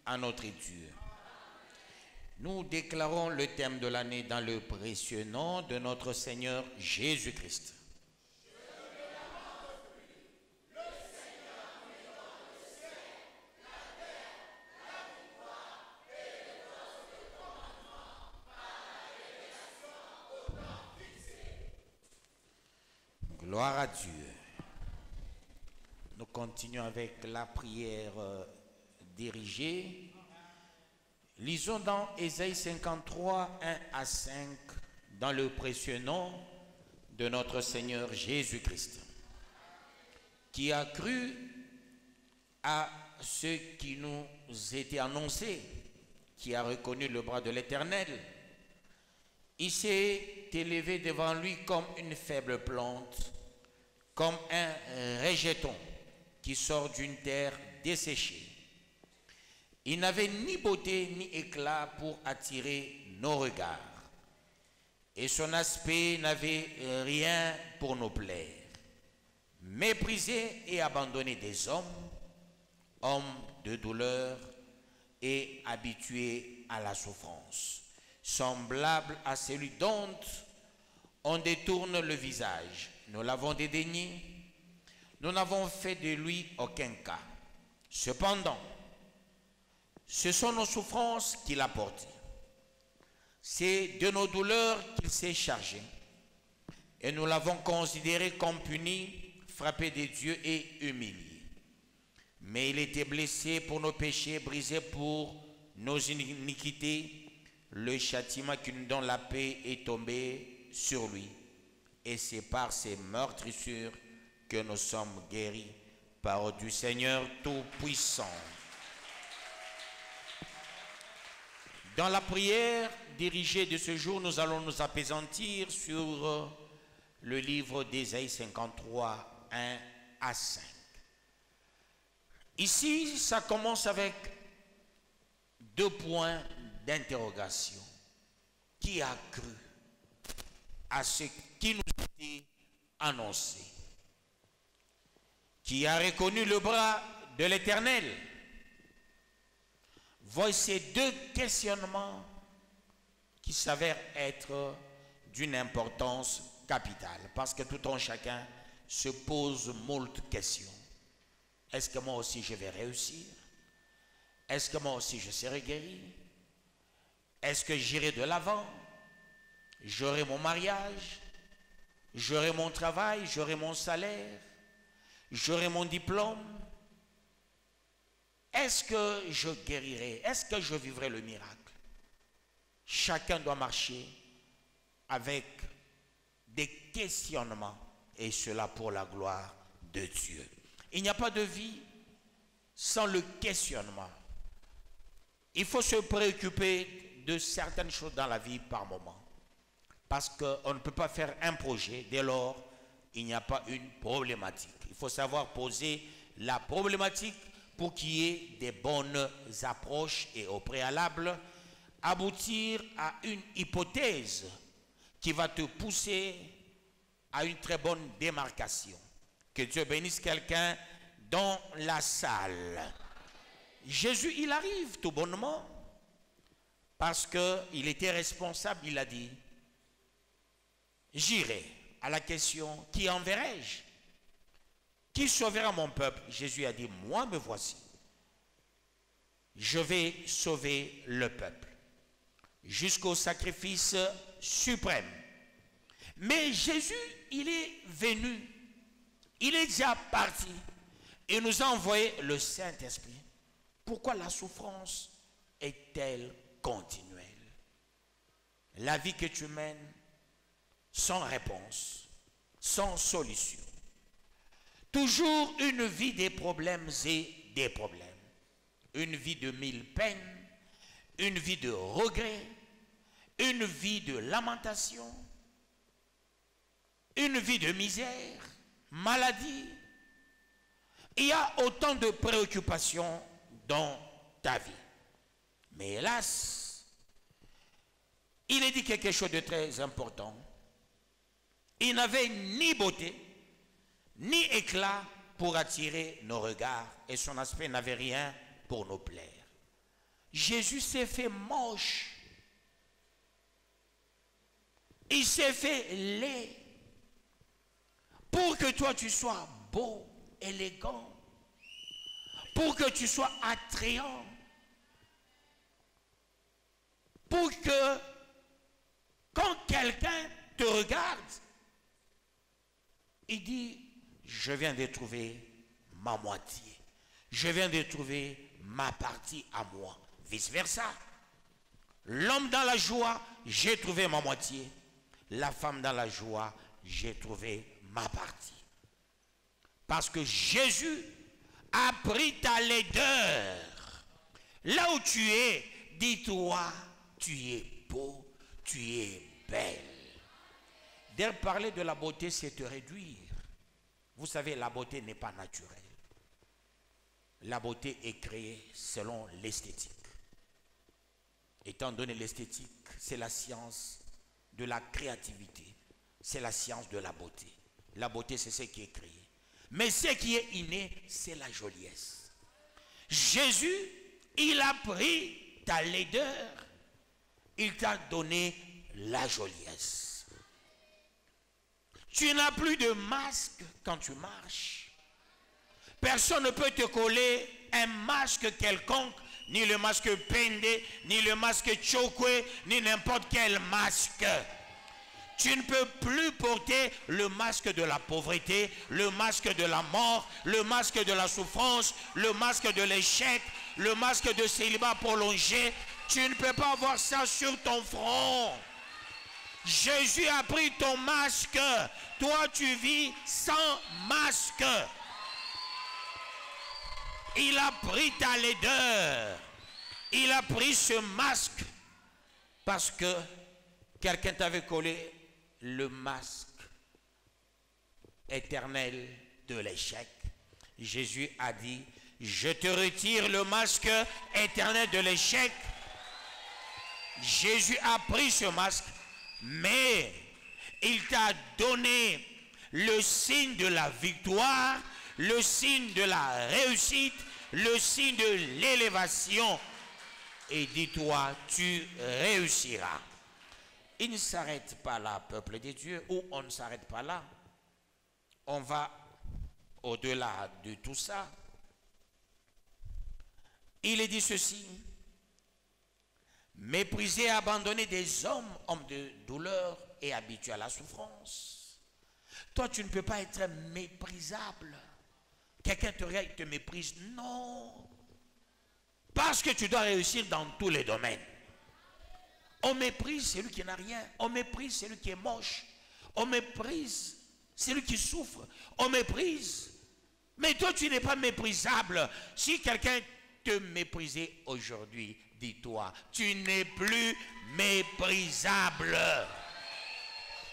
à notre Dieu. Nous déclarons le thème de l'année dans le précieux nom de notre Seigneur Jésus-Christ. Gloire à Dieu. Nous continuons avec la prière dirigée. Lisons dans Ésaïe 53, 1 à 5, dans le précieux nom de notre Seigneur Jésus-Christ, qui a cru à ce qui nous était annoncé, qui a reconnu le bras de l'Éternel. Il s'est élevé devant lui comme une faible plante, comme un rejeton qui sort d'une terre desséchée. Il n'avait ni beauté ni éclat pour attirer nos regards, et son aspect n'avait rien pour nous plaire. Méprisé et abandonné des hommes, homme de douleur et habitué à la souffrance, semblable à celui dont on détourne le visage. Nous l'avons dédaigné, nous n'avons fait de lui aucun cas. Cependant, ce sont nos souffrances qu'il a portées. C'est de nos douleurs qu'il s'est chargé. Et nous l'avons considéré comme puni, frappé de Dieu et humilié. Mais il était blessé pour nos péchés, brisé pour nos iniquités. Le châtiment qui nous donne la paix est tombé sur lui. Et c'est par ses meurtrissures que nous sommes guéris. Par du Seigneur Tout-Puissant. Dans la prière dirigée de ce jour, nous allons nous appesantir sur le livre d'Ésaïe 53, 1 à 5. Ici, ça commence avec deux points d'interrogation. Qui a cru à ce qui nous était annoncé? Qui a reconnu le bras de l'Éternel? Voici deux questionnements qui s'avèrent être d'une importance capitale, parce que tout un chacun se pose moult questions. Est-ce que moi aussi je vais réussir? Est-ce que moi aussi je serai guéri? Est-ce que j'irai de l'avant? J'aurai mon mariage? J'aurai mon travail? J'aurai mon salaire? J'aurai mon diplôme? Est-ce que je guérirai? Est-ce que je vivrai le miracle? Chacun doit marcher avec des questionnements, et cela pour la gloire de Dieu. Il n'y a pas de vie sans le questionnement. Il faut se préoccuper de certaines choses dans la vie par moment, parce qu'on ne peut pas faire un projet dès lors il n'y a pas une problématique. Il faut savoir poser la problématique pour qu'il y ait des bonnes approches et au préalable, aboutir à une hypothèse qui va te pousser à une très bonne démarcation. Que Dieu bénisse quelqu'un dans la salle. Jésus, il arrive tout bonnement parce qu'il était responsable, il a dit, j'irai. À la question, qui enverrai-je? Qui sauvera mon peuple? Jésus a dit, moi me voici. Je vais sauver le peuple jusqu'au sacrifice suprême. Mais Jésus, il est venu, il est déjà parti et nous a envoyé le Saint-Esprit. Pourquoi la souffrance est-elle continuelle? La vie que tu mènes sans réponse, sans solution. Toujours une vie des problèmes et des problèmes. Une vie de mille peines, une vie de regrets, une vie de lamentation, une vie de misère, maladie. Il y a autant de préoccupations dans ta vie. Mais hélas, il est dit quelque chose de très important. Il n'avait ni beauté, ni éclat pour attirer nos regards, et son aspect n'avait rien pour nous plaire. Jésus s'est fait moche. Il s'est fait laid. Pour que toi tu sois beau, élégant. Pour que tu sois attrayant. Pour que quand quelqu'un te regarde, il dit, je viens de trouver ma moitié. Je viens de trouver ma partie à moi. Vice versa. L'homme dans la joie, j'ai trouvé ma moitié. La femme dans la joie, j'ai trouvé ma partie. Parce que Jésus a pris ta laideur. Là où tu es, dis-toi, tu es beau, tu es belle. D'ailleurs, parler de la beauté, c'est te réduire. Vous savez, la beauté n'est pas naturelle. La beauté est créée selon l'esthétique. Étant donné l'esthétique, c'est la science de la créativité. C'est la science de la beauté. La beauté, c'est ce qui est créé. Mais ce qui est inné, c'est la joliesse. Jésus, il a pris ta laideur. Il t'a donné la joliesse. Tu n'as plus de masque quand tu marches. Personne ne peut te coller un masque quelconque, ni le masque Pende, ni le masque Chokwe, ni n'importe quel masque. Tu ne peux plus porter le masque de la pauvreté, le masque de la mort, le masque de la souffrance, le masque de l'échec, le masque de célibat prolongé. Tu ne peux pas avoir ça sur ton front. Jésus a pris ton masque. Toi, tu vis sans masque. Il a pris ta laideur. Il a pris ce masque parce que quelqu'un t'avait collé le masque éternel de l'échec. Jésus a dit, je te retire le masque éternel de l'échec. Jésus a pris ce masque, mais il t'a donné le signe de la victoire, le signe de la réussite, le signe de l'élévation. Et dis-toi, tu réussiras. Il ne s'arrête pas là, peuple de Dieu, ou on ne s'arrête pas là. On va au-delà de tout ça. Il est dit ceci. Mépriser et abandonner des hommes de douleur et habitués à la souffrance. Toi, tu ne peux pas être méprisable. Quelqu'un te regarde, il te méprise. Non. Parce que tu dois réussir dans tous les domaines. On méprise celui qui n'a rien. On méprise celui qui est moche. On méprise celui qui souffre. On méprise. Mais toi, tu n'es pas méprisable. Si quelqu'un te méprisait aujourd'hui, dis-toi, tu n'es plus méprisable.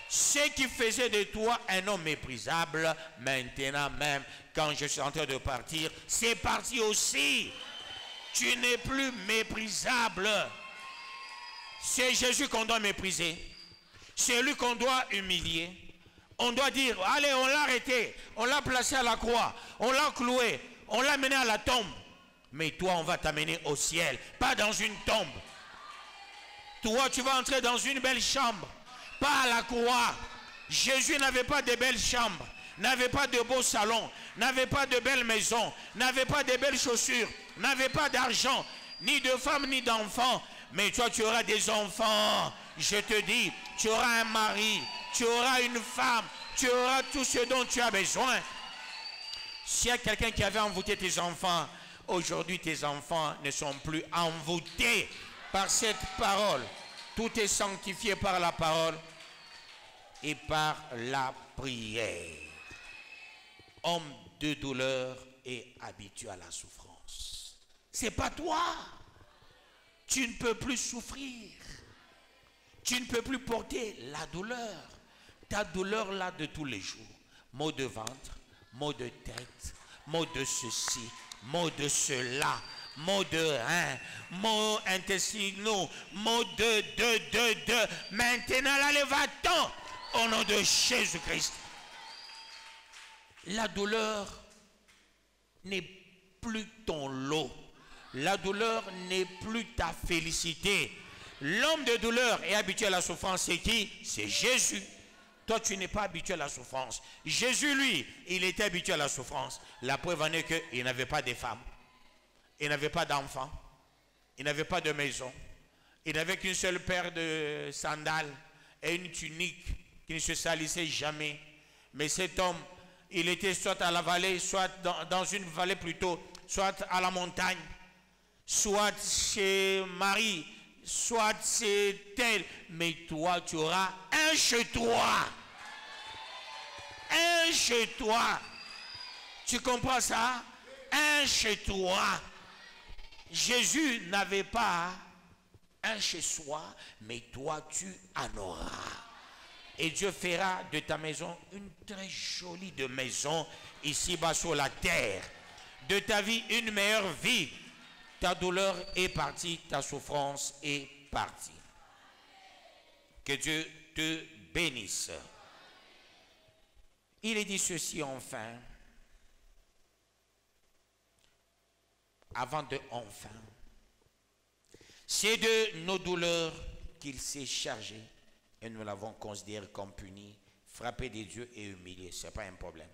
Ce qui faisait de toi un homme méprisable, maintenant même, quand je suis en train de partir, c'est parti aussi. Tu n'es plus méprisable. C'est Jésus qu'on doit mépriser. C'est lui qu'on doit humilier. On doit dire, allez, on l'a arrêté, on l'a placé à la croix, on l'a cloué, on l'a mené à la tombe. Mais toi, on va t'amener au ciel, pas dans une tombe. Toi, tu vas entrer dans une belle chambre, pas à la croix. Jésus n'avait pas de belles chambres, n'avait pas de beaux salons, n'avait pas de belles maisons, n'avait pas de belles chaussures, n'avait pas d'argent, ni de femmes, ni d'enfants. Mais toi, tu auras des enfants. Je te dis, tu auras un mari, tu auras une femme, tu auras tout ce dont tu as besoin. S'il y a quelqu'un qui avait envoûté tes enfants, aujourd'hui tes enfants ne sont plus envoûtés par cette parole. Tout est sanctifié par la parole et par la prière. Homme de douleur et habitué à la souffrance. C'est pas toi. Tu ne peux plus souffrir. Tu ne peux plus porter la douleur. Ta douleur là de tous les jours. Maux de ventre, maux de tête, maux de ceci, maux de cela, maux de rein, maux intestinaux, maux de. Maintenant là, va-t'en au nom de Jésus-Christ. La douleur n'est plus ton lot. La douleur n'est plus ta félicité. L'homme de douleur est habitué à la souffrance. C'est qui? C'est Jésus. Toi, tu n'es pas habitué à la souffrance. Jésus, lui, il était habitué à la souffrance. La preuve en est qu'il n'avait pas de femme. Il n'avait pas d'enfants. Il n'avait pas de maison. Il n'avait qu'une seule paire de sandales et une tunique qui ne se salissait jamais. Mais cet homme, il était soit à la vallée, soit dans une vallée plutôt, soit à la montagne, soit chez Marie, soit chez tel. Mais toi, tu auras un chez toi. Un chez toi. Tu comprends ça? Un chez toi. Jésus n'avait pas un chez soi, mais toi tu en auras. Et Dieu fera de ta maison une très jolie de maison ici-bas sur la terre. De ta vie une meilleure vie. Ta douleur est partie, ta souffrance est partie. Que Dieu te bénisse. Il est dit ceci enfin. Avant de enfin. C'est de nos douleurs qu'il s'est chargé et nous l'avons considéré comme puni, frappé des dieux et humilié. Ce n'est pas un problème.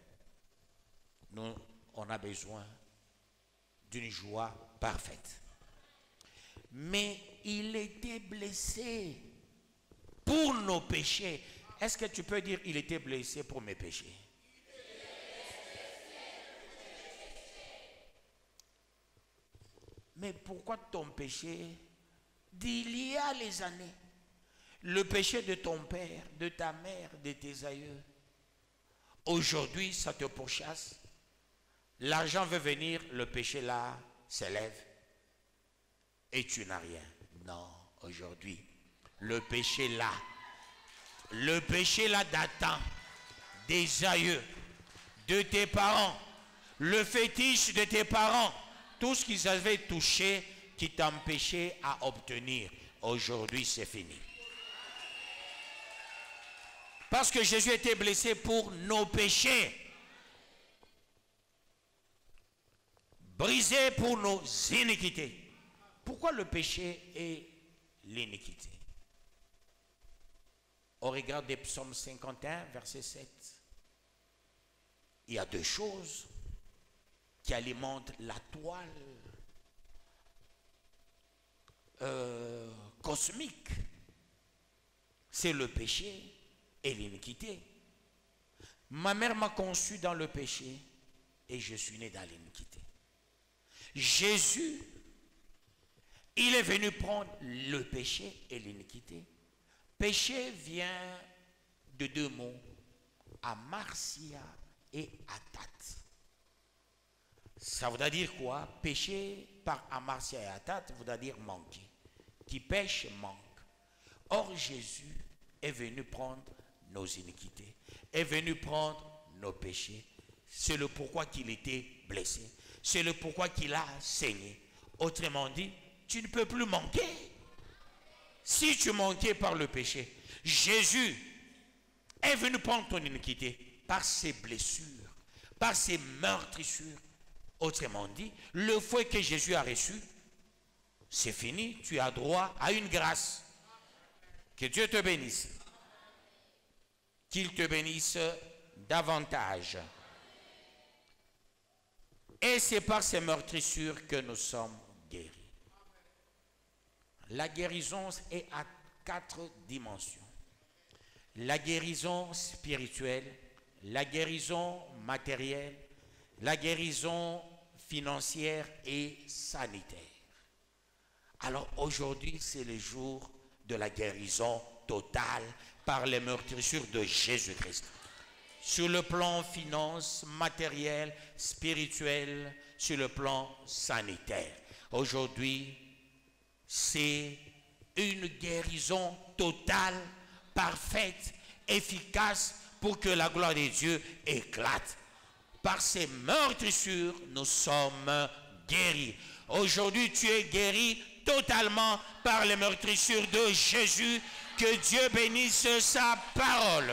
Nous, on a besoin d'une joie parfaite. Mais il était blessé pour nos péchés. Est-ce que tu peux dire il était blessé pour mes péchés? Mais pourquoi ton péché d'il y a les années? Le péché de ton père, de ta mère, de tes aïeux. Aujourd'hui, ça te pourchasse. L'argent veut venir, le péché là s'élève. Et tu n'as rien. Non, aujourd'hui, le péché là datant des aïeux, de tes parents, le fétiche de tes parents, tout ce qu'ils avaient touché qui t'empêchait à obtenir, aujourd'hui c'est fini. Parce que Jésus était blessé pour nos péchés, brisé pour nos iniquités. Pourquoi le péché est l'iniquité? Au regard des psaumes 51, verset 7, il y a deux choses qui alimentent la toile cosmique. C'est le péché et l'iniquité. Ma mère m'a conçu dans le péché et je suis né dans l'iniquité. Jésus, il est venu prendre le péché et l'iniquité. Péché vient de deux mots, amarsia et atat. Ça voudrait dire quoi? Péché par amarsia et atat voudrait dire manquer. Qui pêche manque. Or Jésus est venu prendre nos iniquités, est venu prendre nos péchés. C'est le pourquoi qu'il était blessé. C'est le pourquoi qu'il a saigné. Autrement dit, tu ne peux plus manquer. Si tu manquais par le péché, Jésus est venu prendre ton iniquité par ses blessures, par ses meurtrissures. Autrement dit, le fouet que Jésus a reçu, c'est fini, tu as droit à une grâce. Que Dieu te bénisse. Qu'il te bénisse davantage. Et c'est par ces meurtrissures que nous sommes guéris. La guérison est à 4 dimensions. La guérison spirituelle, la guérison matérielle, la guérison financière et sanitaire. Alors aujourd'hui, c'est le jour de la guérison totale par les meurtrissures de Jésus-Christ. Sur le plan finance, matériel, spirituel, sur le plan sanitaire. Aujourd'hui, c'est une guérison totale, parfaite, efficace pour que la gloire de Dieu éclate. Par ces meurtrissures, nous sommes guéris. Aujourd'hui, tu es guéri totalement par les meurtrissures de Jésus. Que Dieu bénisse sa parole.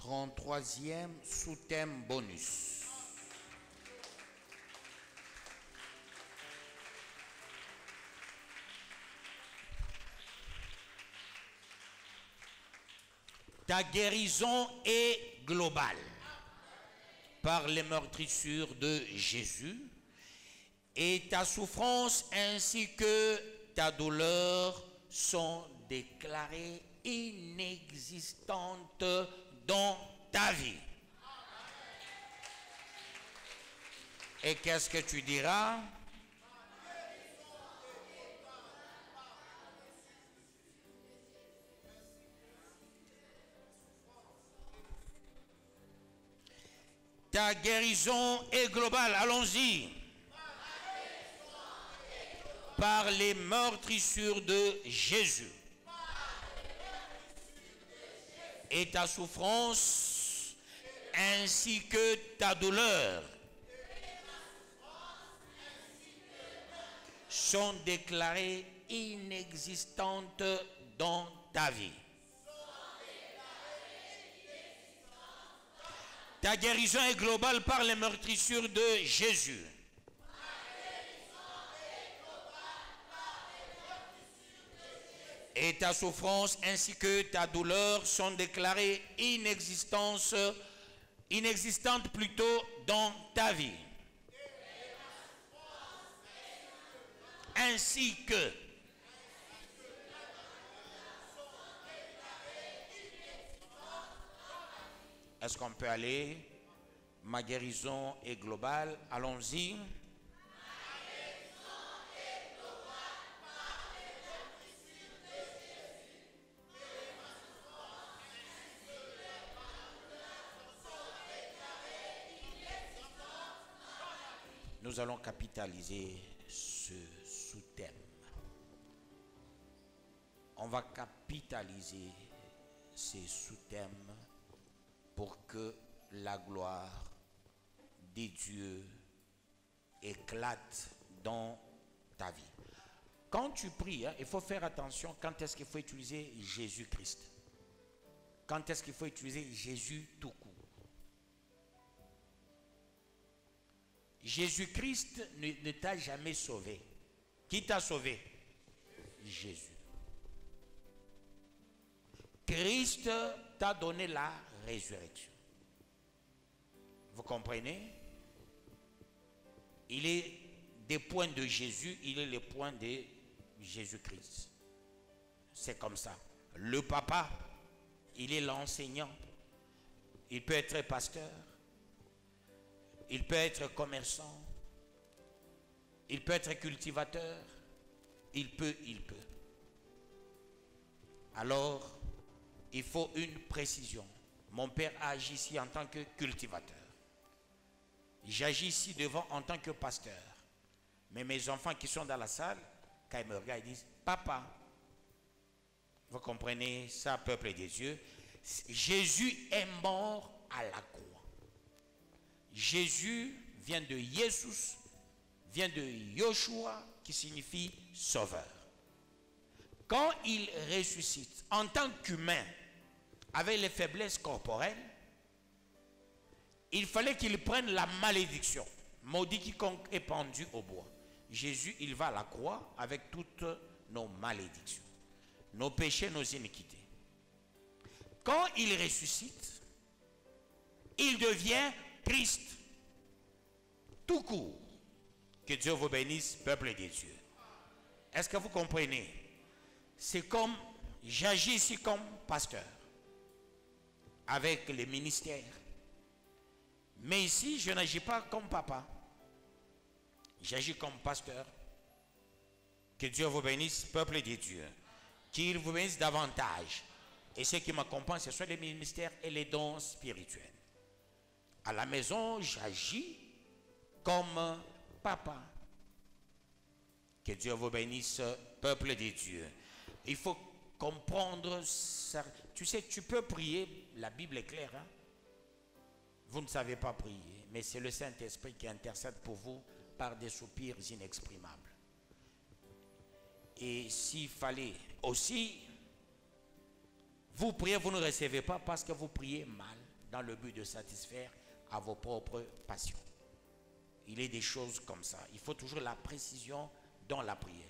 33e sous-thème bonus. Ta guérison est globale par les meurtrissures de Jésus et ta souffrance ainsi que ta douleur sont déclarées inexistantes dans ta vie. Et qu'est-ce que tu diras? Ta guérison est globale, allons-y. Par les meurtrissures de Jésus. Et ta souffrance ainsi que ta douleur sont déclarées inexistantes dans ta vie. Ta guérison est globale par les meurtrissures de Jésus. Et ta souffrance ainsi que ta douleur sont déclarées inexistantes plutôt dans ta vie. Ainsi que est-ce qu'on peut aller? Ma guérison est globale. Allons-y. Nous allons capitaliser ce sous-thème. On va capitaliser ces sous-thèmes pour que la gloire de Dieu éclate dans ta vie. Quand tu pries, il faut faire attention quand est-ce qu'il faut utiliser Jésus-Christ. Quand est-ce qu'il faut utiliser Jésus tout court. Jésus-Christ ne t'a jamais sauvé. Qui t'a sauvé? Jésus. Christ t'a donné la résurrection. Vous comprenez? Il est des points de Jésus, il est les points de Jésus-Christ. C'est comme ça. Le papa, il est l'enseignant. Il peut être pasteur. Il peut être commerçant. Il peut être cultivateur. Il peut. Alors, il faut une précision. Mon père agit ici en tant que cultivateur. J'agis ici devant en tant que pasteur. Mais mes enfants qui sont dans la salle, quand ils me regardent, ils disent « Papa ». Vous comprenez ça, peuple des dieux? Jésus est mort à la croix. Jésus vient de Jesus, vient de Yoshua, qui signifie sauveur. Quand il ressuscite en tant qu'humain, avec les faiblesses corporelles, il fallait qu'il prenne la malédiction. Maudit quiconque est pendu au bois. Jésus, il va à la croix avec toutes nos malédictions, nos péchés, nos iniquités. Quand il ressuscite, il devient Christ. Tout court. Que Dieu vous bénisse, peuple des dieux. Est-ce que vous comprenez? C'est comme, j'agis ici comme pasteur, avec les ministères. Mais ici, je n'agis pas comme papa. J'agis comme pasteur. Que Dieu vous bénisse, peuple des dieux. Qu'il vous bénisse davantage. Et ceux qui m'accompagnent, ce sont les ministères et les dons spirituels. À la maison, j'agis comme papa. Que Dieu vous bénisse, peuple des dieux. Il faut comprendre ça. Tu sais, tu peux prier, la Bible est claire. Hein? Vous ne savez pas prier, mais c'est le Saint-Esprit qui intercède pour vous par des soupirs inexprimables. Et s'il fallait aussi, vous priez, vous ne recevez pas parce que vous priez mal. dans le but de satisfaire à vos propres passions. Il est des choses comme ça. Il faut toujours la précision dans la prière.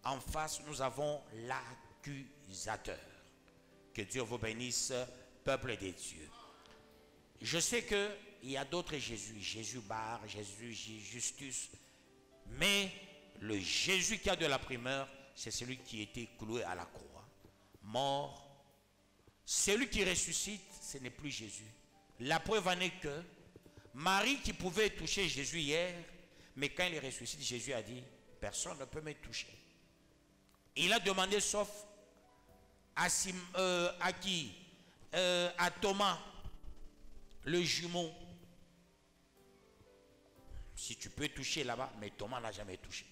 En face, nous avons l'accusateur. Que Dieu vous bénisse, peuple des dieux. Je sais qu'il y a d'autres Jésus, Jésus Bar, Jésus Justus, mais le Jésus qui a de la primeur, c'est celui qui était cloué à la croix, mort. Celui qui ressuscite, ce n'est plus Jésus. La preuve en est que Marie qui pouvait toucher Jésus hier, mais quand il ressuscite, Jésus a dit, personne ne peut me toucher. Il a demandé sauf à qui? À Thomas, le jumeau. Si tu peux toucher là-bas, mais Thomas n'a jamais touché.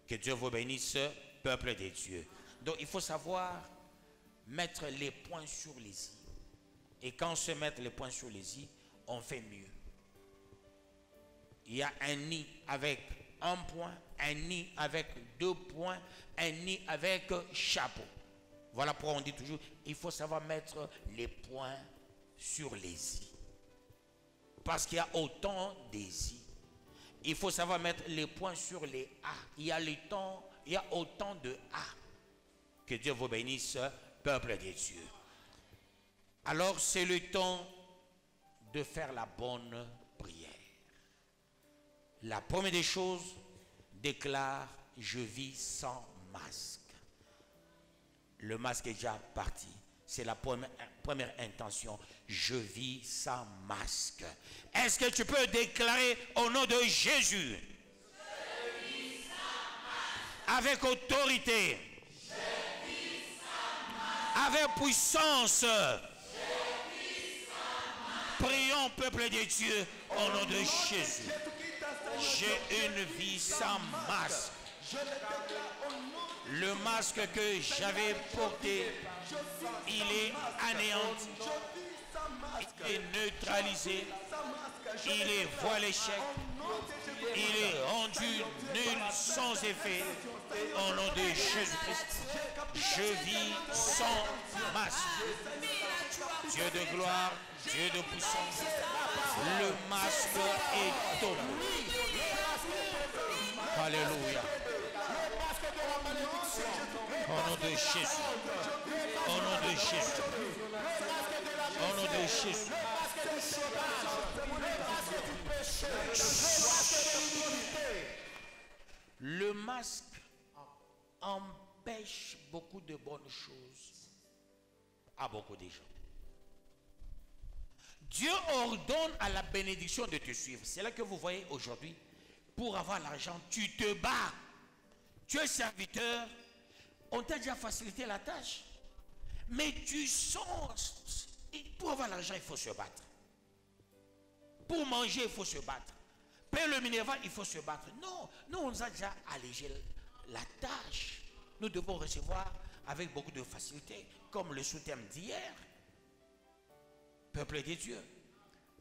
Que Dieu vous bénisse, peuple des dieux. Donc il faut savoir mettre les points sur les i. Et quand on se met les points sur les i, on fait mieux. Il y a un nid avec un point, un nid avec 2 points, un nid avec chapeau. Voilà pourquoi on dit toujours, il faut savoir mettre les points sur les i. Parce qu'il y a autant des i. Il faut savoir mettre les points sur les a. Il y a autant de a. Que Dieu vous bénisse, peuple des dieux. Alors c'est le temps de faire la bonne prière. La première des choses déclare, je vis sans masque. Le masque est déjà parti. C'est la première intention. Je vis sans masque. Est-ce que tu peux déclarer au nom de Jésus? Je vis sans masque. Avec autorité. Je vis sans masque. Avec puissance. Je vis sans masque. Prions, peuple de Dieu, au nom de Jésus. J'ai une vie sans masque. Le masque que j'avais porté, il est anéanti, il est neutralisé, il est voile l'échec, il est rendu nul sans effet. Au nom de Jésus-Christ, je vis sans masque. Dieu de gloire, Dieu de puissance, le masque est tombé. Alléluia. Au nom de Jésus. Au nom de Jésus. Au nom de Jésus. Le masque empêche beaucoup de bonnes choses à beaucoup de gens. Dieu ordonne à la bénédiction de te suivre. C'est là que vous voyez aujourd'hui, pour avoir l'argent, tu te bats. Tu es serviteur, on t'a déjà facilité la tâche. Mais tu sens, pour avoir l'argent, il faut se battre. Pour manger, il faut se battre. Payer le minéral, il faut se battre. Non, nous, on nous a déjà allégé la tâche. Nous devons recevoir avec beaucoup de facilité, comme le sous-thème d'hier. Peuple de Dieu.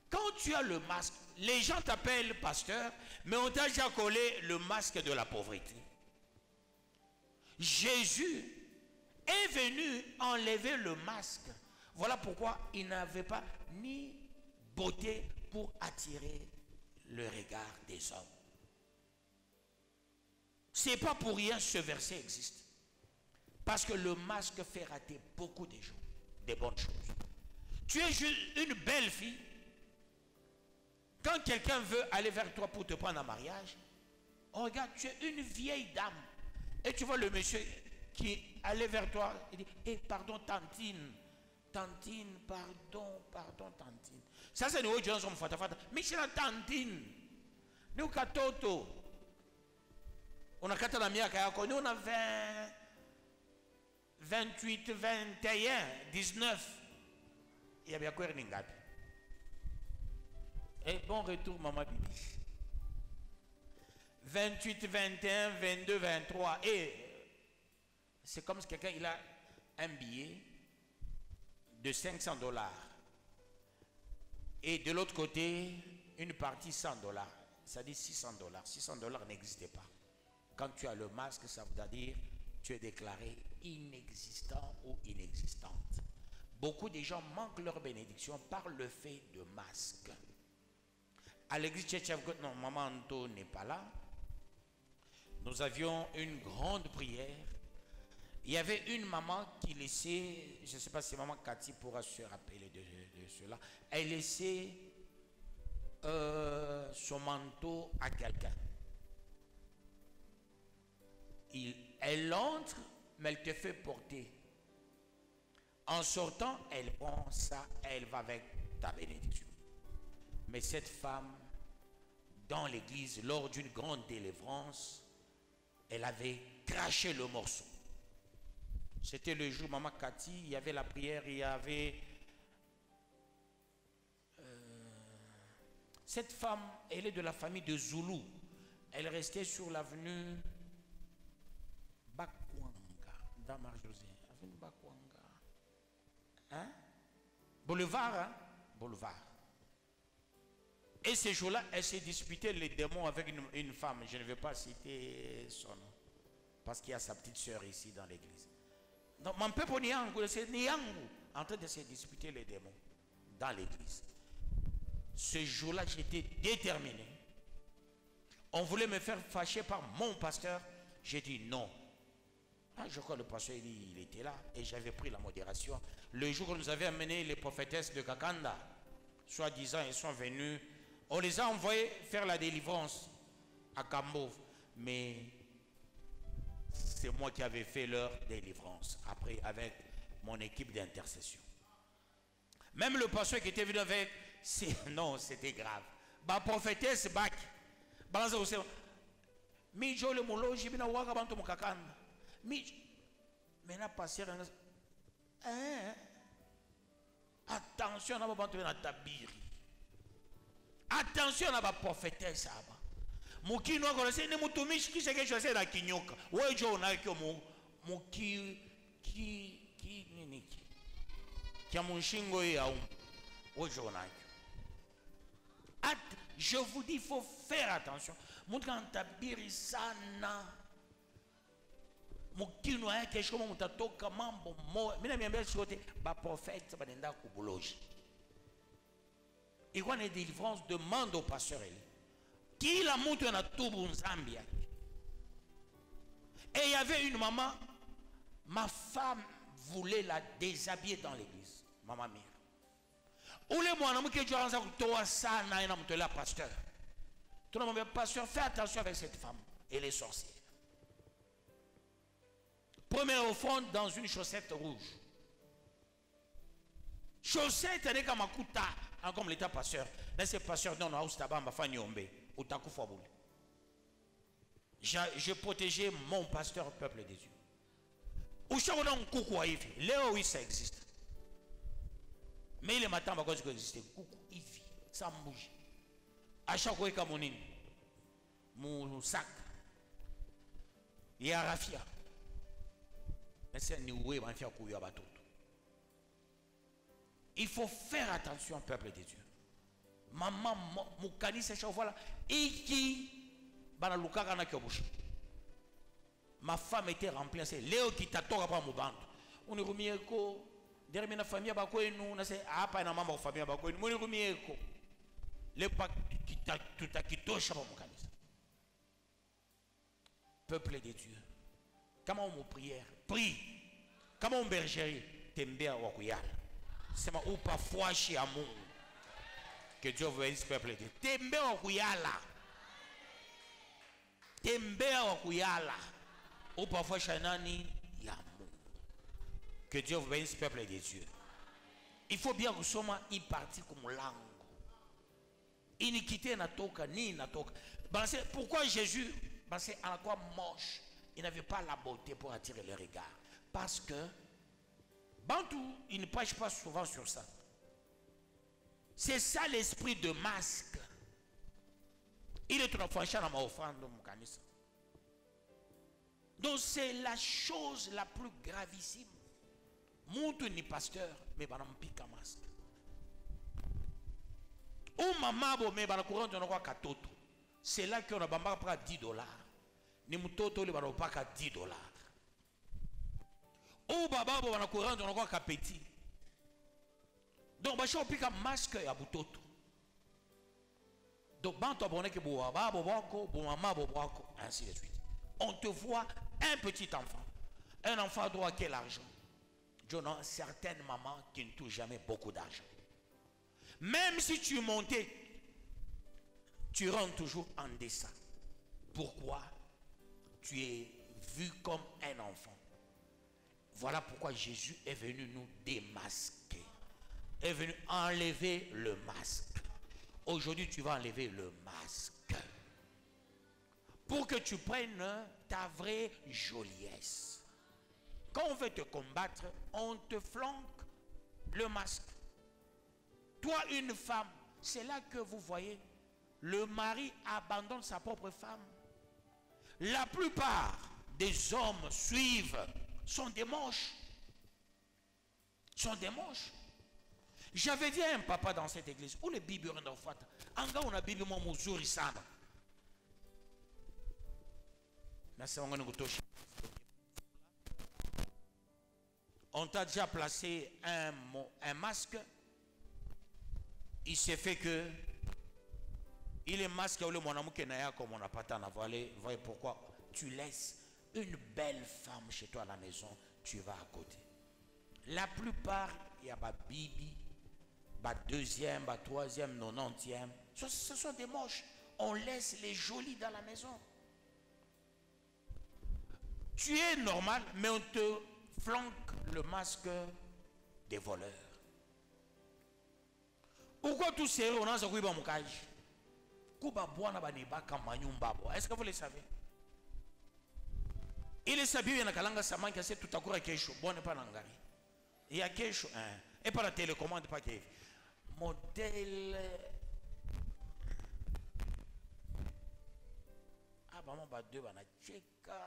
Quand tu as le masque, les gens t'appellent pasteur, mais on t'a déjà collé le masque de la pauvreté. Jésus est venu enlever le masque. Voilà pourquoi il n'avait pas ni beauté pour attirer le regard des hommes. C'est pas pour rien ce verset existe. Parce que le masque fait rater beaucoup de gens, des bonnes choses. Tu es juste une belle fille. Quand quelqu'un veut aller vers toi pour te prendre en mariage, oh, regarde, tu es une vieille dame. Et tu vois le monsieur qui allait vers toi, il dit, eh, pardon, tantine. Tantine, pardon, tantine. Ça, c'est nous, gens sommes fata. Mais c'est la tantine. Nous, katoto. On a 4 ans, nous, on a 20, 28, 21, 19. Il y a bien quoi, Ringapi. Et bon retour, maman Bibi. 28, 21, 22, 23. Et c'est comme si quelqu'un il a un billet de $500. Et de l'autre côté, une partie $100. Ça dit $600. $600 n'existait pas. Quand tu as le masque, ça veut dire tu es déclaré inexistant ou inexistante. Beaucoup de gens manquent leur bénédiction par le fait de masque. À l'église Tchétchevgot, non, maman Anto n'est pas là. Nous avions une grande prière. Il y avait une maman qui laissait, je ne sais pas si maman Cathy pourra se rappeler de cela, elle laissait son manteau à quelqu'un. Elle entre, mais elle te fait porter. En sortant, elle prend ça, elle va avec ta bénédiction. Mais cette femme, dans l'église, lors d'une grande délivrance, elle avait craché le morceau. C'était le jour, maman Cathy, il y avait la prière, il y avait... cette femme, elle est de la famille de Zoulou. Elle restait sur l'avenue Bakwanga, dans Marie-Josée. Avenue Bakwanga. Hein? Boulevard, hein? Boulevard. Et ce jour-là, elle s'est disputée les démons avec une femme. Je ne vais pas citer son nom. Parce qu'il y a sa petite sœur ici dans l'église. Donc, mon peuple Niangu, c'est Niangu, en train de se disputer les démons dans l'église. Ce jour-là, j'étais déterminé. On voulait me faire fâcher par mon pasteur. J'ai dit non. Ah, je crois que le pasteur, il était là. Et j'avais pris la modération. Le jour où nous avions amené les prophétesses de Kakanda, soi-disant, ils sont venus. On les a envoyés faire la délivrance à Kambov. Mais c'est moi qui avais fait leur délivrance. Après, avec mon équipe d'intercession. Même le pasteur qui était venu avec, non, c'était grave. Bah, prophétesse, bac. Balance aussi. Mi jo le molo, j'ai bien ouaga banto mon kakanda. Mi, mais n'a pas serré. Attention à ma banto na tabiri. Attention à ma prophétesse aba. Muki no ko se ne mutumishi ki se ke chose na kinyoka. We jo na ko muki ki nini ki. Kia munshingo ya we jo na. Je vous dis, il faut faire attention. Montre tabiri sana. Mukino yake shoma mutatoka mambo mo. Mimi niambia sote ba prophète banenda kuboloji. Et quand les délivrances demande au pasteur qui la monte na tubu Zambia. Et il y avait une maman, ma femme voulait la déshabiller dans l'église, maman mère. Ou les mois qui tu as toi ça na ina mutela pasteur. Tout le monde pasteur, fais attention avec cette femme et les sorcières. Première offrande dans une chaussette rouge. Chaussette n'est comme un kuta, comme l'état pasteur. Là c'est pasteur non non austaba ma fani ombe utaku fabule. Je protégeais mon pasteur peuple des dieux. Où chaque on coucou hivi. Léo oui ça existe. Mais il est matin à cause que existe coucou hivi ça bouge. À chaque fois que mon sac il y a rafia. Il faut faire attention, peuple de Dieu. Maman, moukani c'est chaque fois là. Iki, banalukaka na kyobushi. Ma femme était remplacée. Léo qui t'attend après mon bande. On est remis écho. Derrière la famille, on a c'est apa na maman famille, on est remis écho. Le pas qui t'a tout à qui touche à mon canisa. Peuple de Dieu. Comment on prière? Prie. Comment on bergerie? Tembea wakuyala. C'est ma ou parfois chez amour. Que Dieu vous bénisse, peuple de Dieu. Tembea wakuyala. Tembea wakuyala. Ou parfois chez nani yamour. Que Dieu vous bénisse, peuple de Dieu. Il faut bien que nous soyons une partie comme langue. Iniquité natoka, ni natoka. Pourquoi Jésus, c'est en quoi moche? Il n'avait pas la beauté pour attirer le regard. Parce que Bantou, il ne prêche pas souvent sur ça. C'est ça l'esprit de masque. Il est un enfant dans ma offrande. Donc c'est la chose la plus gravissime. Monte ni pasteur, mais banam pika masque. Ou maman, mais banam courant de n'avoir qu'à toto. C'est là qu'on a bamba pour $10. Ni mutoto le banam pas qu'à $10. Ou baba, banam courant de n'avoir qu'à petit. Donc, je suis un masque à butoto. Donc, ainsi de suite. On te voit un petit enfant. Un enfant doit quel argent? Je n'ai certaines mamans qui ne touchent jamais beaucoup d'argent. Même si tu montais, tu rentres toujours en dessin. Pourquoi? Tu es vu comme un enfant. Voilà pourquoi Jésus est venu nous démasquer. Est venu enlever le masque. Aujourd'hui, tu vas enlever le masque. Pour que tu prennes ta vraie joliesse. Quand on veut te combattre, on te flanque le masque. Toi, une femme, c'est là que vous voyez, le mari abandonne sa propre femme. La plupart des hommes suivent, sont des moches. Sont des moches. J'avais dit à un papa dans cette église, où les Bibles sont faites. Anga on a Bible mo muzuri sana. On t'a déjà placé un masque. Il s'est fait que il est masque ou le mon amour kenaya comme on n'a pas tant à voiler. Voyez pourquoi tu laisses une belle femme chez toi à la maison, tu vas à côté. La plupart, il y a ma bibi, ma deuxième, ma troisième, 90e. Ce sont des moches. On laisse les jolis dans la maison. Tu es normal, mais on te flanque le masque des voleurs. Pourquoi tout c'est on a ce qui va mon cage? Est-ce que vous le savez? Il est sabi il y a kalanga saman qui a tout à coup à quelque chose. Bon n'est pas l'angari. Il y a quelque chose. Et pas la télécommande pas qu'il modèle. Ah bah mon bah deux bah na cheka.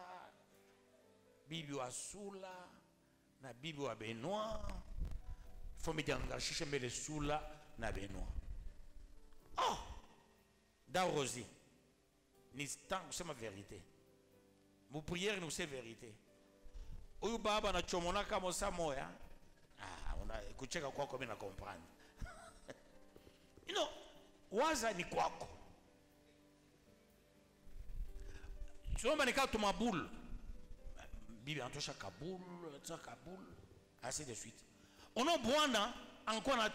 Bibi wa sula na bibi wa Benoît. Faut me dire chiche me le sula na Benoît. Oh, Darosi. Ni tant c'est ma vérité. Mon prière nous c'est vérité. Oyu baba na chomona kama samoya. Ah, on a écouté quoi comme na comprendre. Non, waza ni kwako. Tuomba ni kama maboule. Bibi antosha Kaboul, ainsi de suite. On a bwana encore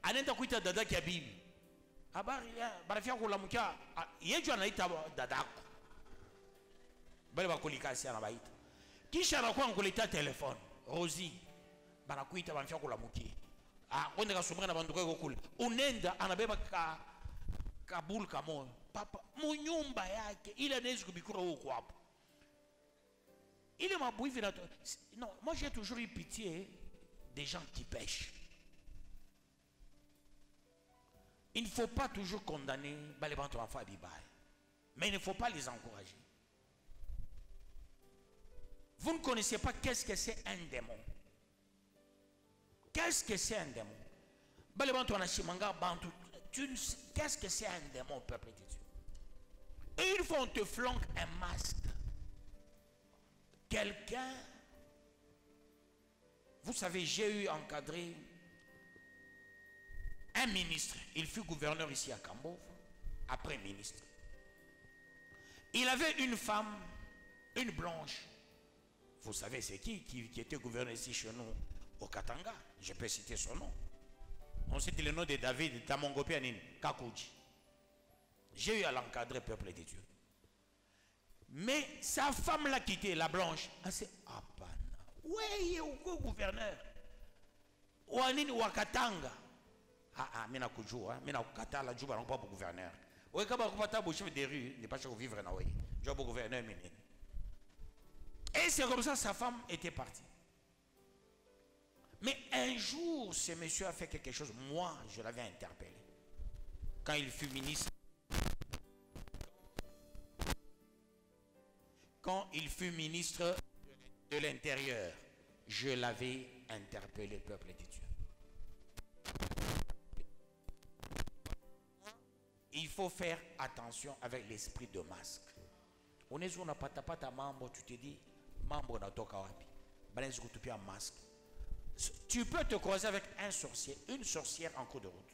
anenda kuita dada kia bibi. Habari barafia kula mkia yeju anaita dadako. Bale bakolikasi anabaita. Kisha anakuwa nkuleta telefone. Rosie banakuita banafia kula mkia. Ah, kwenda kasumbuka na bandu kwako kule. Unenda anabeba Kaboul kamo. Papa munyumba yake ile anaweza kubikura huko hapo. Il est ma bouille. Non, moi j'ai toujours eu pitié des gens qui pêchent. Il ne faut pas toujours condamner mais il ne faut pas les encourager. Vous ne connaissez pas qu'est-ce que c'est un démon. Qu'est-ce que c'est un démon? Qu'est-ce que c'est un démon, peuple de Dieu? Et une fois on te flanque un masque. Quelqu'un, vous savez, j'ai eu encadré un ministre. Il fut gouverneur ici à Cambove, après ministre. Il avait une femme, une blanche. Vous savez, c'est qui était gouverneur ici chez nous au Katanga? Je peux citer son nom. On cite le nom de David Tamongopianine Kakouji. J'ai eu à l'encadrer, peuple de Dieu. Mais sa femme l'a quitté, la blanche. Elle s'est apana. Oui, au gouverneur. Wanini wakatanga. Ah, mina kujua, mina kata la juba non pas pour gouverneur. Oui, quand on va au chef des rues, n'est pas chez vivre na oui. Je suis gouverneur minen. Et c'est comme ça sa femme était partie. Mais un jour, ce monsieur a fait quelque chose. Moi, je l'avais interpellé. Quand il fut ministre. Quand il fut ministre de l'Intérieur, je l'avais interpellé, peuple de Dieu. Il faut faire attention avec l'esprit de masque. On est sur ta mambo, tu te dis, mambo natoka wapi. Banezi kutupia masque. Tu peux te croiser avec un sorcier, une sorcière en cours de route.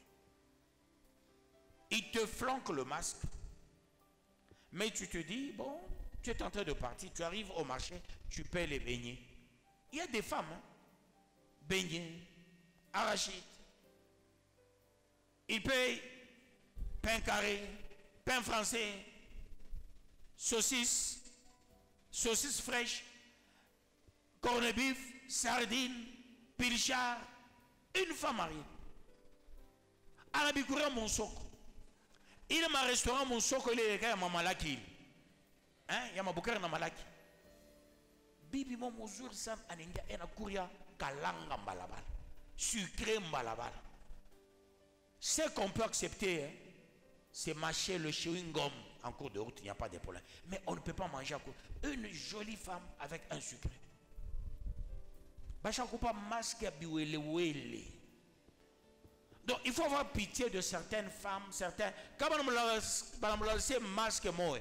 Il te flanque le masque. Mais tu te dis, bon, tu es en train de partir, tu arrives au marché, tu paies les beignets. Il y a des femmes, hein? Beignets, arachides. Ils payent pain carré, pain français, saucisses fraîches, corned beef, sardines, pilchard. Une femme mariée. Arabikoura mon soko. Il y a un restaurant mon soko, il est à Mamalaki. Hein? Il y a un bouquet à Mamalaki. Bibi mon mouzur sam aninga ena kuria kalanga mbalabala. Sucré mbalabala. Ce qu'on peut accepter, hein, c'est mâcher le chewing-gum en cours de route, il n'y a pas de problème. Mais on ne peut pas manger à court. Une jolie femme avec un sucré. Donc il faut avoir pitié de certaines femmes, certains. Quand on me laisse masque moi,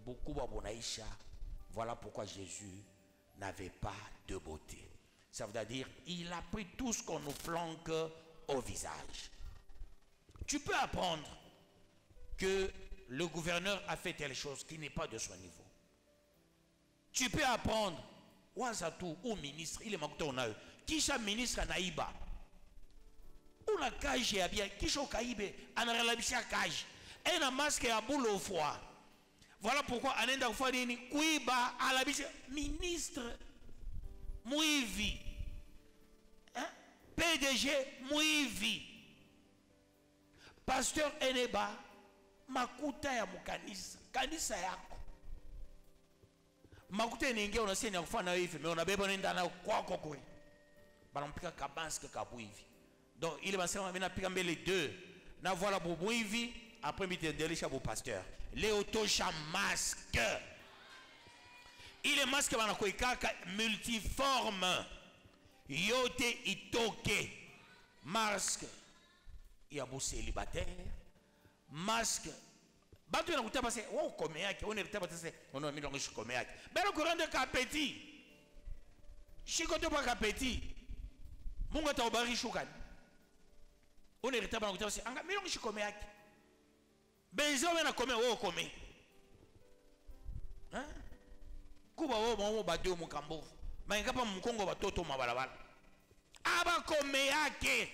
beaucoup de. Voilà pourquoi Jésus n'avait pas de beauté. Ça veut dire il a pris tout ce qu'on nous flanque au visage. Tu peux apprendre que le gouverneur a fait telle chose qui n'est pas de son niveau. Tu peux apprendre, Ouazatou ou ministre, il est manqué on a eu. Qui est ministre à Naïba? Ou la cage est bien, qui est au Kaïbe, en a cage. Et un masque à boule au foie. Voilà pourquoi en Inde, Kouiba à la ministre Mouivi. Hein? PDG Mouivi. Pasteur Eneba, makuta ya mukanisa, kanisa yako. Makuta ninge unasema kufanya hivi, mais unabeba nenda na kwako kule. Banampika kabanske kabu hivi. Donc il va sema mena pika mbele 2. Na voilà bobo hivi, après mitendelisha bo pasteur. Leo tosha masque. Il est masque banakoikaka multiforme. Yote itoke. Masque. Il y a beau célibataire, masque. Bantu na kutaba se wo kome yake, on eritaba se ono mi longo shikome yake. Belo kurande ka petit. Shikoto pa ka petit. Mungu ta obari shukani. On eritaba na kutaba se anga mi longo shikome yake. Benzo na kome wo kome. Hein? Kuba wo mo bade mu kambo. Mangapa mu Kongo batoto mabalabala. Aba kome yake.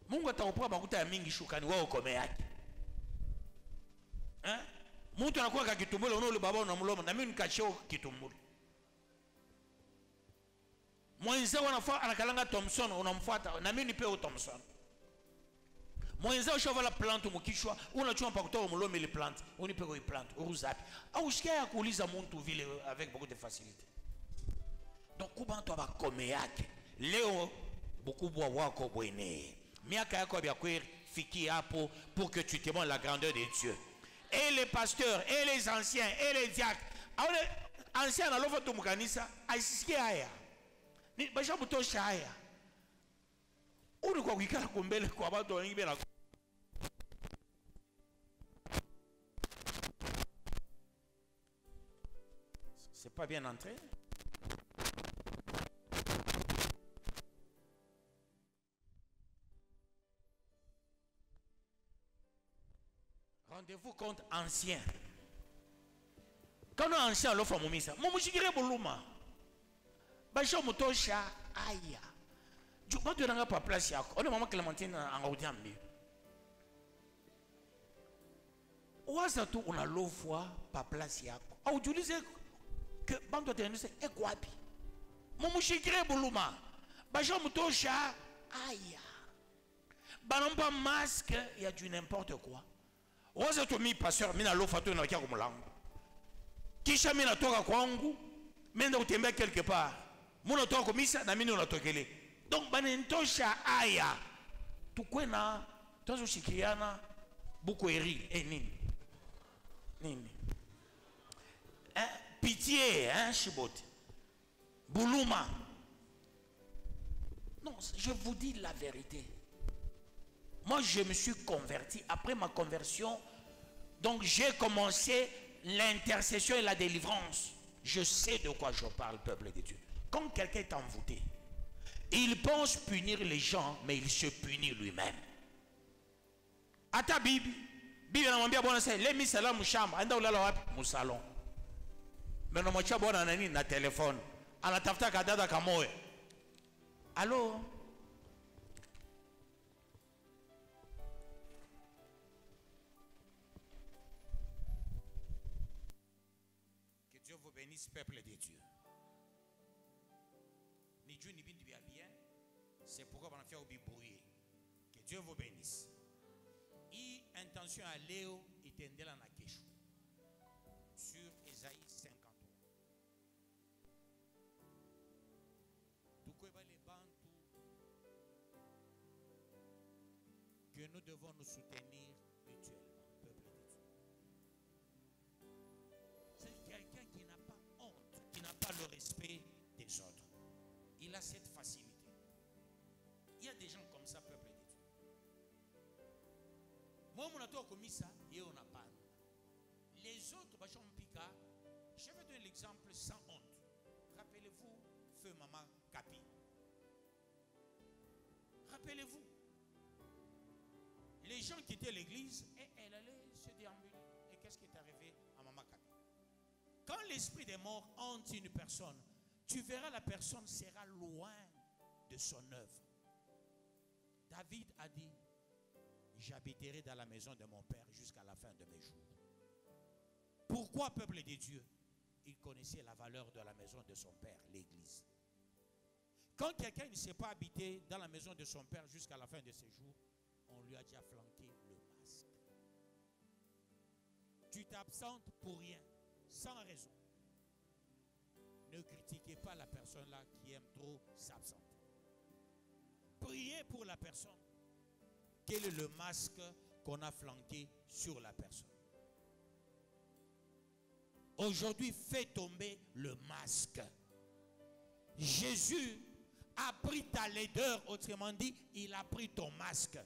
Mungu atakupa makuta ya mingi shukani wao kome yake. Eh? Mtu anakuwa kakitumbula unaule baba unamloma na mimi nikacheo kitumbula. Mwenzao anakalanga Thompson unamfuata na mimi nipe Thompson. Mwenzao shavala plante mukishwa unachoma pa kutoa mlome ile plante unipe kwa plante uruzapi. Au shikia kuuliza mtu vile avec beaucoup de facilité. Donc kubantu abakome yake. Leo bukubwa wako bwene. Miaka yako ya kweli fiki hapo pour que tu témoignes la grandeur de Dieu. Et les pasteurs, et les anciens, et les diacres. Les anciens na lofa tumukanisa aisikie haya. Ni basha mutosha haya. Uri kwa kuikala kumbele kwa watu wengi bila. C'est pas bien entré? Rendez-vous compte ancien. Quand on est ancien, l'offre momisa. Mon mouchikire boluma. Basho mutosha aya. Du coup, tu n'as pas place yako. On est maman Clémentine en Audiambi. Ouasa tu on a l'offre pas place yako. Au tu disais que bando tenu c'est ekwapi. Mon mouchikire boluma. Basho mutosha aya. Banomba masque, il y a du n'importe quoi. Waza to mi pasteur mina lofa to na kia kumulango. Kisha mina toka kwangu, menda kutembea quelque part. Muna toka komisa na mimi unatokele. Donc banentosha aya. Tukwena tozo shikiana buko eri nini? Nini? Pitié, Chibote. Boulouma. Non, je vous dis la vérité. Moi, je me suis converti. Après ma conversion, donc j'ai commencé l'intercession et la délivrance. Je sais de quoi je parle, peuple de Dieu. quand quelqu'un est envoûté, il pense punir les gens, mais il se punit lui-même. À ta Bible, Bible anamwambia Bwana sasa, let me salam shamba, enda ulala wapi? Musalon. Meno mwacha Bwana nani na telefone. Anatafuta kadada kamoe. Allô? Que Dieu vous bénisse, peuple de Dieu. Ni Dieu ni bien bien. C'est pourquoi on a fait au bibouiller. Que Dieu vous bénisse. Et intention à Léo et Tendela na Keshu. Sur Ésaïe 50. Tout quoi les bantu que nous devons nous soutenir mutuellement, peuple de Dieu. C'est quelqu'un qui n'a pas honte, qui n'a pas le respect des autres. Il a cette facilité. Il y a des gens comme ça, peuple de Dieu. Moi, mon atout commis ça, et on n'a pas. Les autres, je vais donner l'exemple sans honte. Rappelez-vous, feu maman Capi. Rappelez-vous, les gens quittaient l'église et elle allait se déambuler. Et qu'est-ce qui est arrivé à maman Capi? Quand l'esprit des morts hante une personne, tu verras la personne sera loin de son œuvre. David a dit, j'habiterai dans la maison de mon père jusqu'à la fin de mes jours. Pourquoi, peuple de Dieu? Il connaissait la valeur de la maison de son père, l'église. Quand quelqu'un ne sait pas habiter dans la maison de son père jusqu'à la fin de ses jours, on lui a déjà flanqué le masque. Tu t'absentes pour rien, sans raison. Ne critiquez pas la personne là qui aime trop s'absenter. Priez pour la personne. Quel est le masque qu'on a flanqué sur la personne? Aujourd'hui, fais tomber le masque. Jésus a pris ta laideur, autrement dit, il a pris ton masque.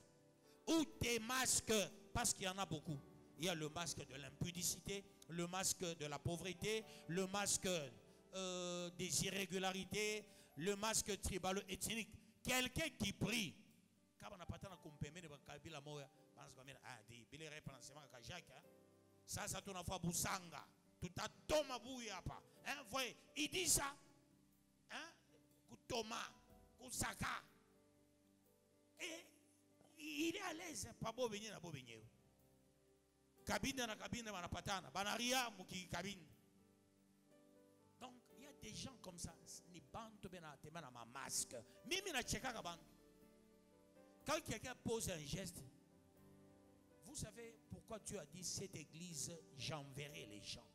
Ou tes masques, parce qu'il y en a beaucoup. Il y a le masque de l'impudicité, le masque de la pauvreté, le masque des irrégularités, le masque tribalo-ethnique. Quelqu'un qui prie, quand on a pas tant compémé de Kabila Moya, parce qu'on a dit, il est référencement à Jacques, ça tourne à fois Boussanga, tout à Thomas Bouyapa. Hein, voyez, il dit ça, hein, Thomas, Kousaka, et il est à l'aise, pas beau venir à beau venir. Cabine dans la cabine, dans la patana, Banaria, Mouki cabine. Donc, il y a des gens comme ça, ni bande bien à ma masque, même na tcheka bande. Quand quelqu'un pose un geste, vous savez pourquoi Dieu a dit cette église, j'enverrai les gens.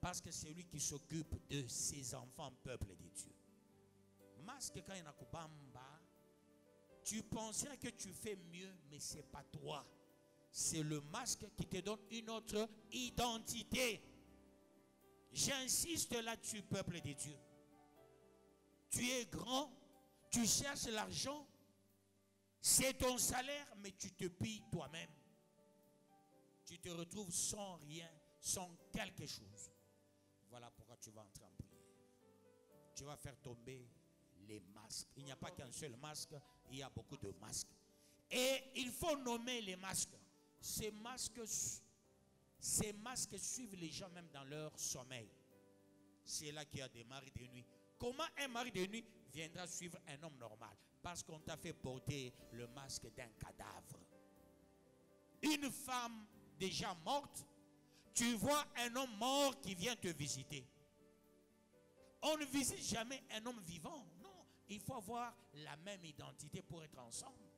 Parce que c'est lui qui s'occupe de ses enfants, peuple de Dieu. Masque quand il y a Kubamba, tu penserais que tu fais mieux, mais ce n'est pas toi. C'est le masque qui te donne une autre identité. J'insiste là-dessus, peuple de Dieu. Tu es grand, tu cherches l'argent, c'est ton salaire, mais tu te pilles toi-même. Tu te retrouves sans rien, sans quelque chose. Voilà pourquoi tu vas entrer en prière. Tu vas faire tomber les masques. Il n'y a pas qu'un seul masque, il y a beaucoup de masques. Et il faut nommer les masques. Ces masques suivent les gens même dans leur sommeil. C'est là qu'il y a des maris de nuit. Comment un mari de nuit viendra suivre un homme normal? Parce qu'on t'a fait porter le masque d'un cadavre. Une femme déjà morte, tu vois un homme mort qui vient te visiter. On ne visite jamais un homme vivant. Non, il faut avoir la même identité pour être ensemble.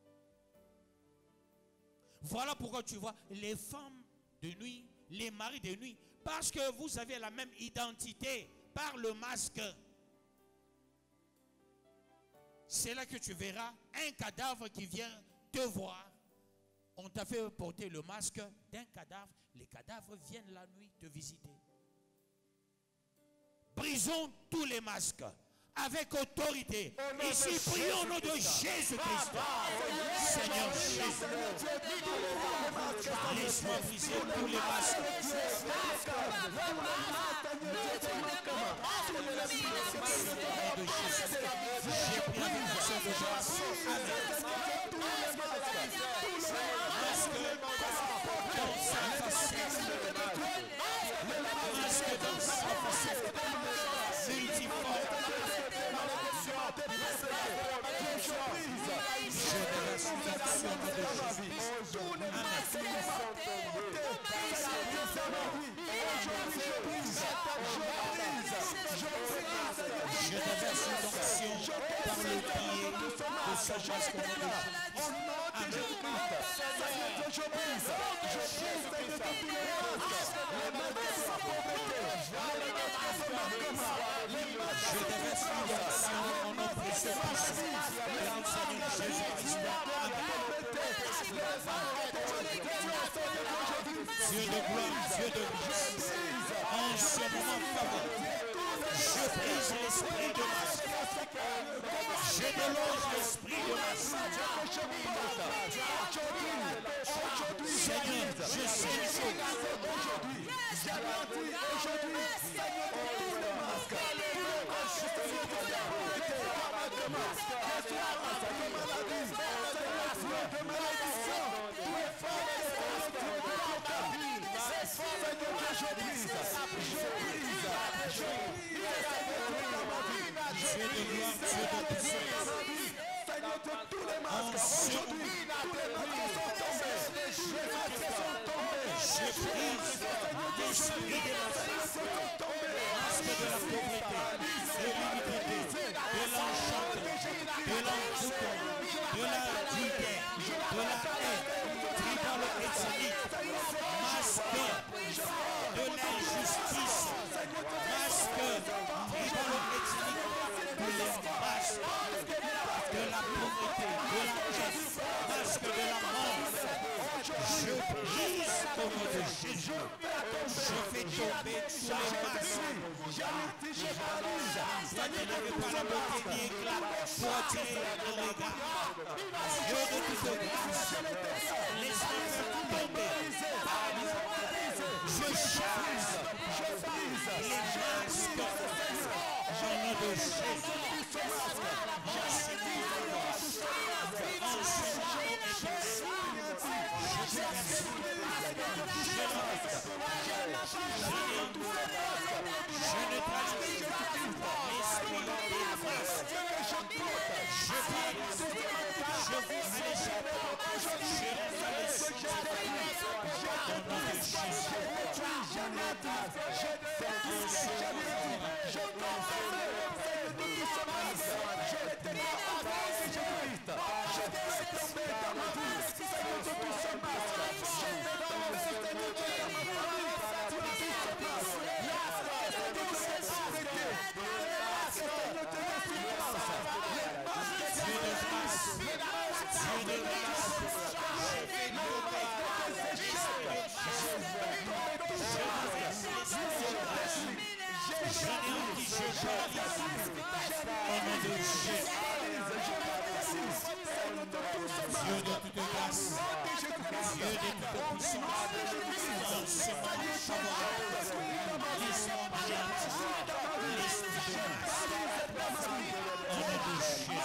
Voilà pourquoi tu vois les femmes de nuit, les maris de nuit, parce que vous avez la même identité par le masque. C'est là que tu verras un cadavre qui vient te voir. On t'a fait porter le masque d'un cadavre. Les cadavres viennent la nuit te visiter. Brisons tous les masques avec autorité. Ici, prions au nom de Jésus-Christ. Seigneur Jésus, les Laisse-moi briser tous les masques. J'ai pris une action de grâce. Dans sa facette, masque dans sa facette, multiforme. Je reste une action de Jésus. Je déverse une onction par le pied de ce masque de Je déverse une onction en nom précieux de notre Seigneur Jésus-Christ. Dieu de gloire, Dieu de grâce, en ce moment favorable, je brise l'esprit de masque. Je déloge l'esprit de masque. Seigneur, je sais une chose. Dieu de gloire, Dieu de puissance. Je brise l'esprit de masque de la pauvreté, de l'iniquité, de l'enchantement, de l'envoûtement, de l'adultère, de la haine, tribalo-ethnique, masque de l'injustice, masque tribalo-ethnique, de l'espace, de la pauvreté, de la haine, masque de la mort. Je brise au nom de Jésus. Je fais tomber tous les masques. Toi qui n'avais pas la beauté ni éclat pour attirer le regard. Dieu de toute grâce, laisse-moi faire tomber. Je chasse les masques au nom de Jésus. Dieu de toute grâce, Dieu de toute puissance, dans ce moment favorable, laisse-moi briller, l'esprit de grâce, au nom de Jésus.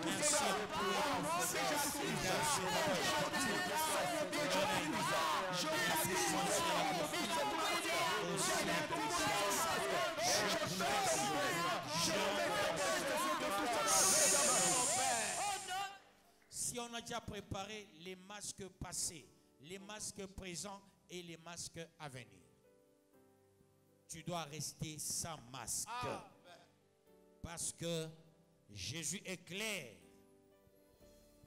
Merci pour la confiance, merci pour la puissance de la confiance, au Seigneur de Si on a déjà préparé les masques passés, les masques présents et les masques à venir, tu dois rester sans masque. Parce que Jésus est clair.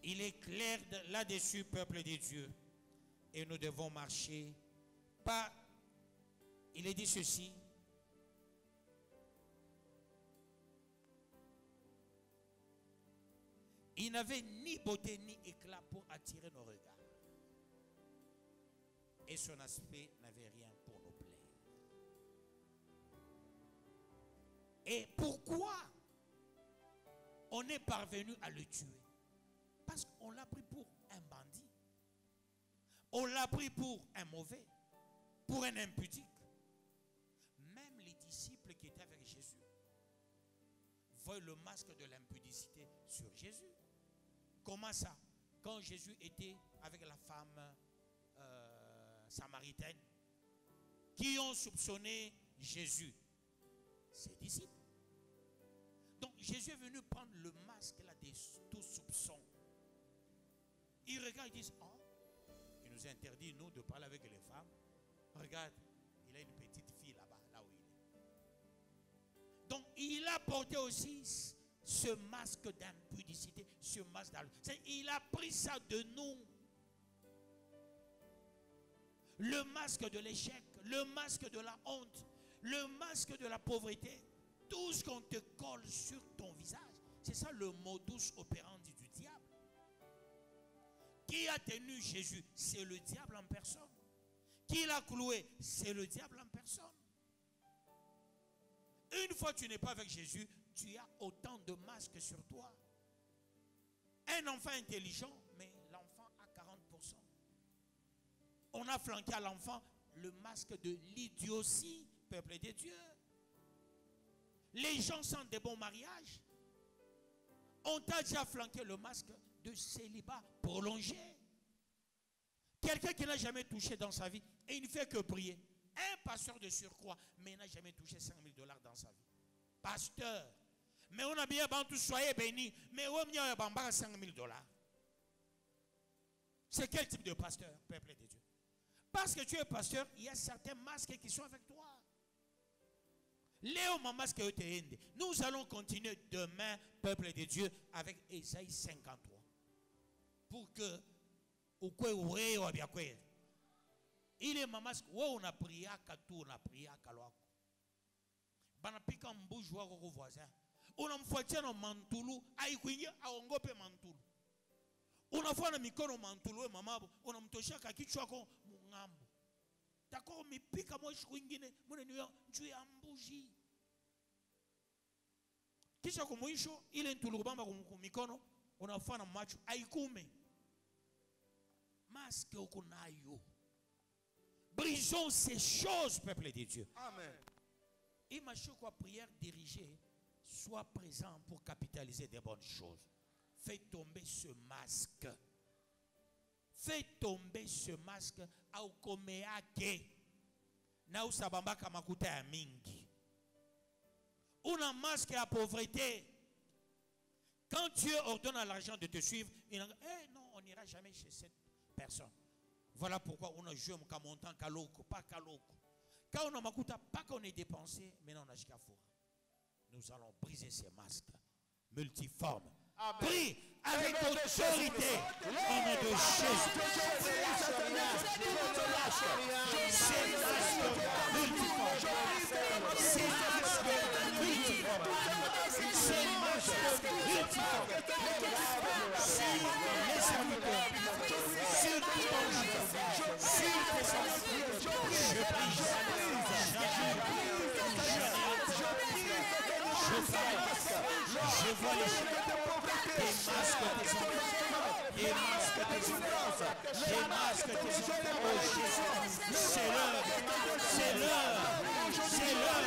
Il est clair là-dessus, peuple de Dieu. Et nous devons marcher pas. Il est dit ceci. Il n'avait ni beauté ni éclat pour attirer nos regards. Et son aspect n'avait rien pour nous plaire. Et pourquoi on est parvenu à le tuer? Parce qu'on l'a pris pour un bandit. On l'a pris pour un mauvais, pour un impudique. Même les disciples qui étaient avec Jésus voient le masque de l'impudicité sur Jésus. Comment ça? Quand Jésus était avec la femme samaritaine, qui ont soupçonné Jésus? Ses disciples. Donc Jésus est venu prendre le masque là de tout soupçon. Ils regardent et disent, oh, il nous interdit, nous, de parler avec les femmes. Regarde, il a une petite fille là-bas, là où il est. Donc il a porté aussi ce masque d'impudicité, ce masque d'alcool. Il a pris ça de nous. Le masque de l'échec, le masque de la honte, le masque de la pauvreté, tout ce qu'on te colle sur ton visage. C'est ça le modus operandi du diable. Qui a tenu Jésus? C'est le diable en personne. Qui l'a cloué? C'est le diable en personne. Une fois que tu n'es pas avec Jésus, tu as autant de masques sur toi. Un enfant intelligent, mais l'enfant a 40%. On a flanqué à l'enfant le masque de l'idiotie, peuple de Dieu. Les gens sont des bons mariages. On t'a déjà flanqué le masque de célibat prolongé. Quelqu'un qui n'a jamais touché dans sa vie et il ne fait que prier. Un pasteur de surcroît, mais il n'a jamais touché $5 000 dans sa vie. Pasteur. Mais on a bien bantu, soyez bénis. Mais on a bien $5 000. C'est quel type de pasteur, peuple de Dieu? Parce que tu es pasteur, il y a certains masques qui sont avec toi. Léo masque. Nous allons continuer demain, peuple de Dieu, avec Ésaïe 53. Pour que il est masque. On a prié à Katou, on a prié à Kalwako. On a piqué un bourgeois au voisin. On a fait un mantoulou, aïkouye, a ongope mantoulou. On a fait un mikono mantoulou, maman, on a mtoché à kichwako, mungambo. D'accord, mais pique à moi, je suis tu es en bougie. Kisha kumuisho, il est tout le bamba mikono, on a fait un match, aïkoume. Masque au konayo. Brisons ces choses, peuple de Dieu. Amen. Et ma quoi prière dirigée, sois présent pour capitaliser des bonnes choses. Fais tomber ce masque. Fais tomber ce masque. Au komeake. Na usabamba kamakuta ya mingi. Una masque à pauvreté. Quand Dieu ordonne à l'argent de te suivre, il dit, non, on n'ira jamais chez cette personne. Voilà pourquoi on a joué mon montant kaloko, pas kaloko. Quand on a makuta, pas qu'on ait dépensé, mais non, on a jusqu'à four. Nous allons briser ces masques multiformes. Prie avec autorité au nom de Jésus. Ces masques multiformes. Ces masques multiformes. Ces masques multiformes. Sur les serviteurs. Sur tout ange. Sur tes serviteurs. Je brise. Je vois les masques des enfants, des masques des souffrances, des masques des souffrances. Oh Jésus, c'est l'heure, c'est l'heure, c'est l'heure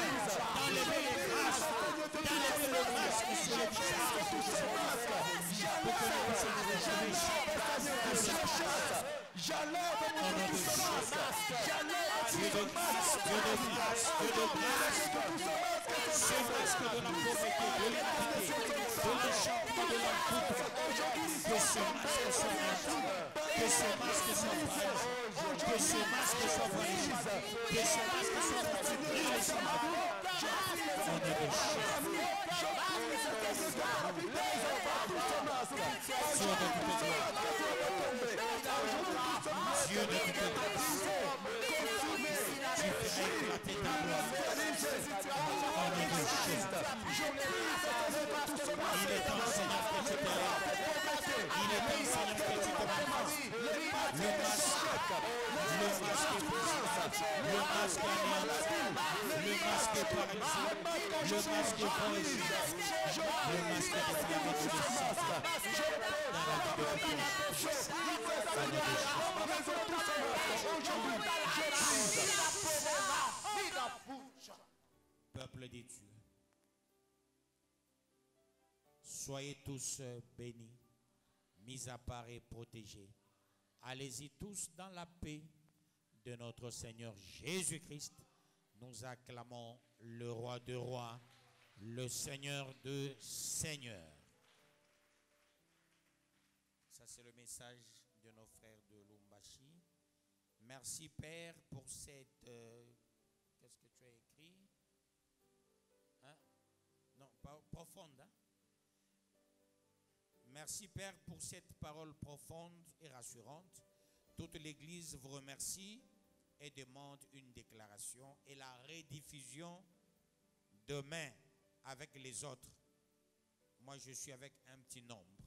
d'enlever les masques, d'enlever le masque sur les visages, pour que nous puissions nous retrouver chaque place à sa place. J'enlève mon masque, Dieu de grâce, Dieu de grâce, Dieu de grâce. Ce masque de la pauvreté, de l'iniquité, de l'échec, de la poutre, que ce masque soit maintenant, que ce masque soit brisé, que ce masque soit brisé, que ce masque soit brisé sur ma vie. On est de Dieu de toute grâce, tu fais éclater ta gloire. On est de Jésus. Il est temps, Seigneur, que tu te lèves. Il est temps, Seigneur, que tu te prépares. Le masque est brisé. Le masque est anéanti. Le masque est paralysé. Le masque est brisé. Le masque est détruit de dans la vie de tous. peuple de Dieu. Soyez tous bénis, mis à part et protégés. Allez-y tous dans la paix de notre Seigneur Jésus-Christ. Nous acclamons le roi de rois, le Seigneur de seigneurs. Ça, c'est le message de nos frères de Lumbashi. Merci, Père, pour cette... qu'est-ce que tu as écrit? Hein? Non, pas profonde. Hein? Merci, Père, pour cette parole profonde et rassurante. Toute l'Église vous remercie et demande une déclaration et la rediffusion demain avec les autres. Moi, je suis avec un petit nombre.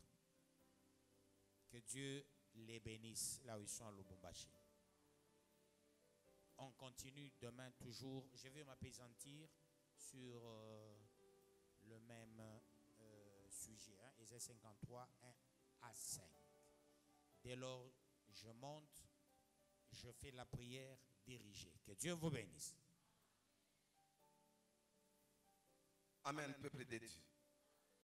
Que Dieu les bénisse là où ils sont à Lubumbashi. On continue demain toujours. Je vais m'appesantir sur le même sujet. Hein, Ésaïe 53, 1 à 5. Dès lors, je monte, je fais la prière dirigée. Que Dieu vous bénisse. Amen, peuple de Dieu.